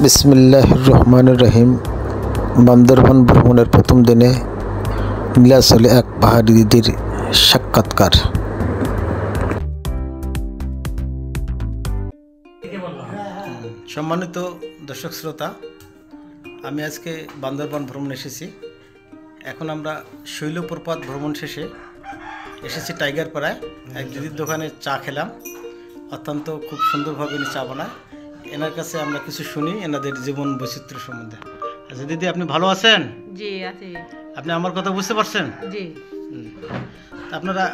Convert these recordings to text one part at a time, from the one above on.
বিসমিল্লাহির রহমানির রহিম। বান্দরবান ভ্রমণের প্রথম দিনে নীলাচলে এক পাহাড়ি দিদির সাক্ষাৎকার। সম্মানিত দর্শক শ্রোতা, আমি আজকে বান্দরবান ভ্রমণ এসেছি। এখন আমরা শৈলপ্রপাত ভ্রমণ শেষে এসেছি টাইগার পাড়ায়। এক দিদির দোকানে চা খেলাম, অত্যন্ত খুব সুন্দরভাবে উনি চা বানায়। এনার কাছে আমরা কিছু শুনি এনাদের জীবন বৈচিত্র্য সম্বন্ধে। আচ্ছা দিদি, আপনি ভালো আছেন? জি আছি। আপনি আমার কথা বুঝতে পারছেন? জি। আপনারা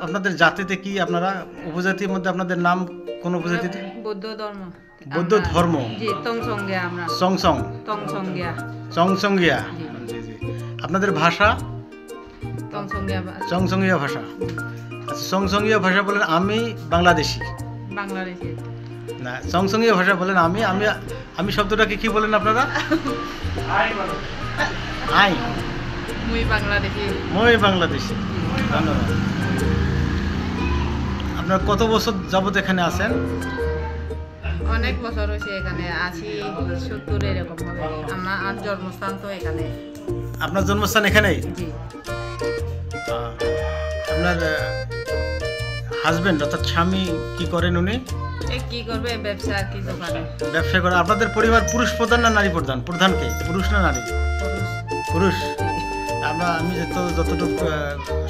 আপনাদের জাতিতে কি, আপনারা উপজাতির মধ্যে আপনাদের নাম কোন উপজাতিতে? বৌদ্ধ ধর্ম। বৌদ্ধ ধর্ম। জি, তংসংগিয়া আমরা। সংসং। তংসংগিয়া। চংসংগিয়া। জি জি। আপনাদের ভাষা? তংসংগিয়া। চংসংগিয়া ভাষা। আচ্ছা, চংসংগিয়া ভাষা বলেন আমি বাংলাদেশি। বাংলাদেশি। না, চংসংগিয়া ভাষা বলেন আমি আমি আমি শব্দটাকে কি বলেন আপনারা? আই। মুই বাংলাদেশি। মই বাংলাদেশি। ধন্যবাদ। আপনারা কত বছর যাবত এখানে আছেন? অনেক বছর হয়েছে এখানে আছি, 70 এরকম হবে। আমার জন্মস্থান তো এখানে। আপনার জন্মস্থান এখানেই? জি। আপনার হাজবেন্ড অর্থাৎ স্বামী কি করেন উনি? কি করবে, ব্যবসা কি দোকানে। ব্যবসা করে। আপনাদের পরিবার পুরুষ প্রধান না নারী প্রধান? প্রধান কে, পুরুষ না নারী? পুরুষ। আমি যতটুকু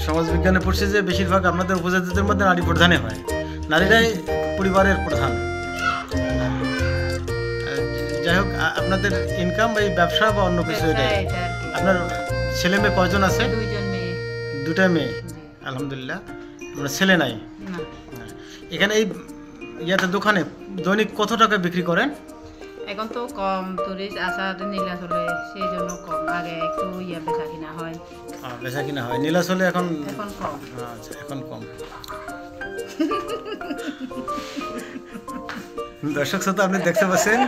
সমাজবিজ্ঞানে পড়ছি যে বেশিরভাগ আপনাদের উপজাতিদের মধ্যে নারী প্রধানই হয়, নারীরাই পরিবারের প্রধান। যাই হোক, আপনাদের ইনকাম এই ব্যবসা বা অন্য কিছু? আপনার ছেলে মেয়ে কয়জন আছে? 2 মেয়ে। 2টা মেয়ে। আলহামদুলিল্লাহ। আপনার ছেলে নাই? এখানে এই দোকানে দৈনিক কত টাকা বিক্রি করেন? এখন তো কম টুরিস্ট আসার নীলাচলে, সেই জন্য কম। আগে একটু বেচা কিনা হয়। বেচা কিনা হয় নীলাচলে, এখন কম। আচ্ছা, এখন কম। দর্শক শ্রোতা, আপনি দেখতে পাচ্ছেন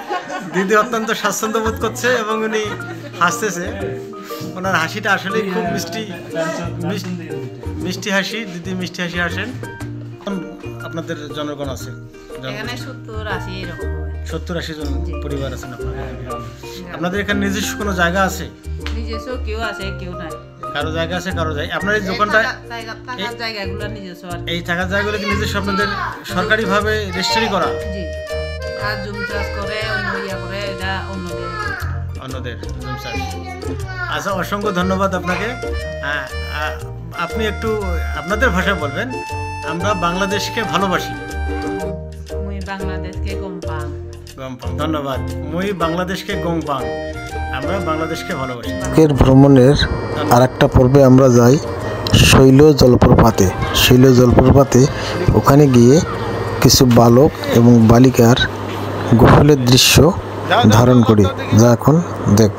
দিদি অত্যন্ত স্বাচ্ছন্দ্য বোধ করছে এবং উনি হাসতেছে। ওনার হাসিটা আসলে খুব মিষ্টি হাসি। দিদি মিষ্টি হাসি হাসেন। আপনাদের জনগণ আছে এখানে 70-80 এরকম হবে। 70-80 জন পরিবার আছেন আপনাদের এখানে নিজস্ব কোনো জায়গা আছে? নিজস্ব কেউ আছে, কেউ নাই। কারো জায়গা আছে, কারো জায়গা। আপনার এই দোকানটা থাকার জায়গাগুলো নিজস্ব। এই থাকার জায়গাগুলো কি নিজস্ব আপনাদের সরকারিভাবে রেজিস্ট্রি করা? জি। আর জুম চাষ করে অন্য করে, এটা অন্যদের জুম চাষ। আচ্ছা, অসংখ্য ধন্যবাদ আপনাকে। আপনি একটু আপনাদের ভাষায় বলবেন। আমরা বাংলাদেশকে ভালোবাসি। মুই বাংলাদেশকে গমপাং। ধন্যবাদ। মুই বাংলাদেশকে গমপাং। আমরা বাংলাদেশকে ভালোবাসি। এর ভ্রমণের আরেকটা পর্বে আমরা যাই শৈল জলপ্রপাতে। শৈল জলপ্রপাতে ওখানে গিয়ে কিছু বালক এবং বালিকার গোসলের দৃশ্য ধারণ করি, যা এখন দেখ।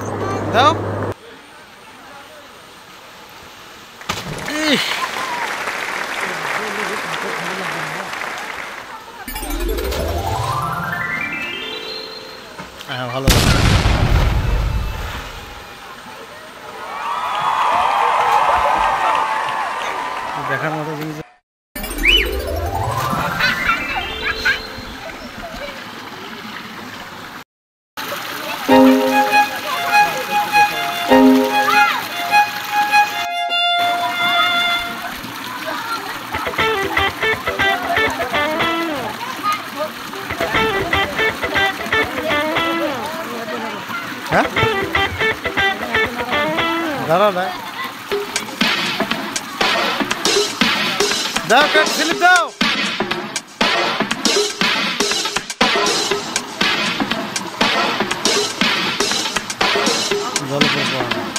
হ্যাঁ, ভালো দেখার মতো জিনিস। হ্যাঁ, দাঁড়াও, দাও স্লিপ দাও। জলপ্রপাত।